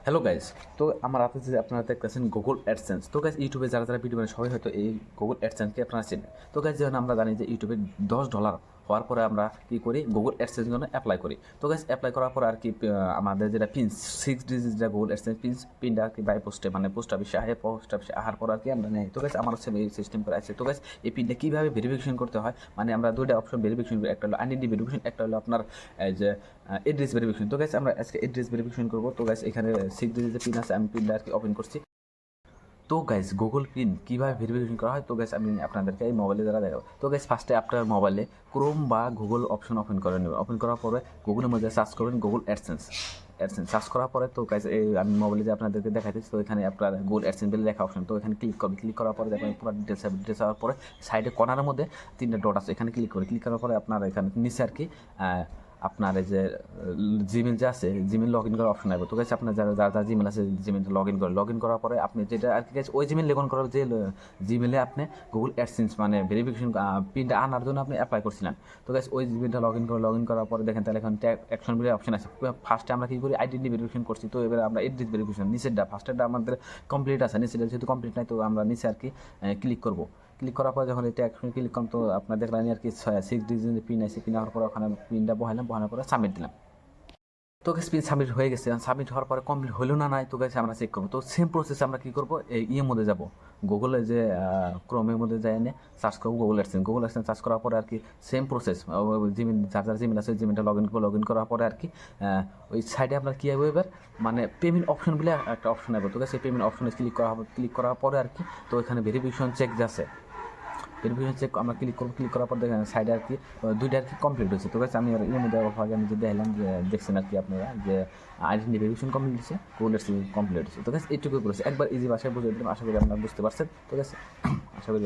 Hello guys. তো আমার হাতে যে আপনারা দেখতেছেন গুগল অ্যাডসেন্স। তো গাইস ইউটিউবে যারা ভিডিও বানায় সবাই হয়তো এই গুগল অ্যাডসেন্সকে আপনারা চেনেন। তো গাইস যেমন আমরা জানি যে ইউটিউবে $10 হওয়ার পরে আমরা কী করি, গুগল অ্যাডসেন্স জন্য অ্যাপ্লাই করি। তো গাইস অ্যাপ্লাই করার পর আর কি আমাদের যেটা পিন 6 ডিজিট যেটা গুগল অ্যাডসেন্স পিনটা আর কি বাই পোস্টে মানে পোস্ট অফিসে আসার পর আর কি আমরা নেই। তো গাইস আমার হচ্ছে এই সিস্টেম করে আছে। তো গাইস এই পিনটা কীভাবে ভেরিফিকেশন করতে হয়, মানে আমরা দুইটা অপশন ভেরিফিকেশন করি, একটা হলো আইডেন্টি ভেরিফিকেশন, একটা হলো আপনার এই যে এড্রেস ভেরিফিকেশন। তো গাইস আমরা আজকে এড্রেস ভেরিফিকেশন করবো। তো গাইস এখানে 6 ডিজিট যে পিন আছে, আমি পিনটা আর কি ওপেন করছি। তো গাইস গুগল পিন কীভাবে ভেরিফিকেশন করা হয়, তো গাইস আমি আপনাদেরকে এই মোবাইলে দ্বারা দেখাবো। তো গাইস ফার্স্টে আপনার মোবাইলে ক্রোম বা গুগল অপশন ওপেন করে নেবেন। ওপেন করার পরে গুগলের মধ্যে সার্চ করবেন গুগল অ্যাডসেন্স। সার্চ করার পরে তো গাইস এই আমি মোবাইলে যে আপনাদেরকে দেখাইতেছি, তো এখানে আপনার গুগল অ্যাডসেন্স বলে লেখা অপশন, তো এখানে ক্লিক করবেন। ক্লিক করার পরে দেখবেন পুরো ডিটেলস হওয়ার পরে সাইডে কর্নারের মধ্যে 3টা ডট আছে, এখানে ক্লিক করে ক্লিক করার পরে আপনার এখানে নিচে আর কি আপনার এই যে জিমেল যে আছে, জিমেল লগ ইন করার অপশন আসবে। তো গাইস আপনার যারা জিমেল আছে জিমেল লগ ইন করার পরে আপনি যেটা আর কি গাইস ওই জিমেল লগ ইন করার যে জিমেলে আপনি গুগল অ্যাডসেন্স মানে ভেরিফিকেশন পিনটা আনার জন্য আপনি অ্যাপ্লাই করছিলেন। তো গাইস ওই জিমেলটা লগ ইন করার পরে দেখেন তাহলে এখন ট্যাগ অ্যাকশন বলে অপশন আছে। ফার্স্টে আমরা কী করি, আইডেন্টি ভেরিফিকেশন করছি। তো এবারে আমরা এড্রেস ভেরিফিকেশন নিচেরটা ফার্স্টেরটা আমাদের কমপ্লিট আছে, নিচেরটা যেহেতু কমপ্লিট নাই তো আমরা নিচে আর কি ক্লিক করবো। ক্লিক করার পর যখন এটা একশন ক্লিক করলাম, তো আপনার দেখলেন আর কি 6 ডিজিট পিন আছে। পিন হওয়ার পরে ওখানে পিনটা বহানোর পরে সাবমিট দিলাম। তো গাইস পিন সাবমিট হয়ে গেছে। সাবমিট হওয়ার পরে কমপ্লিট হলো না নাই, তো গাইস আমরা চেক করবো। তো সেম প্রসেস আমরা কী করবো, এই ইয়ের মধ্যে যাবো, গুগলে যে ক্রোমের মধ্যে যাই এনে সার্চ করবো গুগল অ্যাডসেন্স সার্চ করার পরে আর কি সেম প্রসেস জিমেল যার জিমেল আছে জিমেলটা লগ ইন করার পরে আর কি ওই সাইডে আপনার কী হবে এবার, মানে পেমেন্ট অপশন বলে একটা অপশন হবে। তো গাইস এই পেমেন্ট অপশনে ক্লিক করা হবে। ক্লিক করার পরে আর কি তো এখানে ভেরিফিকেশন চেক যাচ্ছে, ভেরিফিকেশন চেক আমরা ক্লিক করবো। ক্লিক করার পর দেখেন সাইডে আর কি দুইটা আর কি কমপ্লিট হয়েছে। তো গাইস আমি আর এর মধ্যে আমি যে দেখলাম যে দেখছেন আর কি আপনারা যে আইডেন্টি ভেরিফিকেশন কমপ্লিট হয়েছে, গুগল কমপ্লিট হয়েছে। তো গাইস এইটুকু করেছে, একবার ইজি ভাষায় বুঝে দিলাম। আশা করি আপনারা বুঝতে পারছেন। তো গাইস আশা করি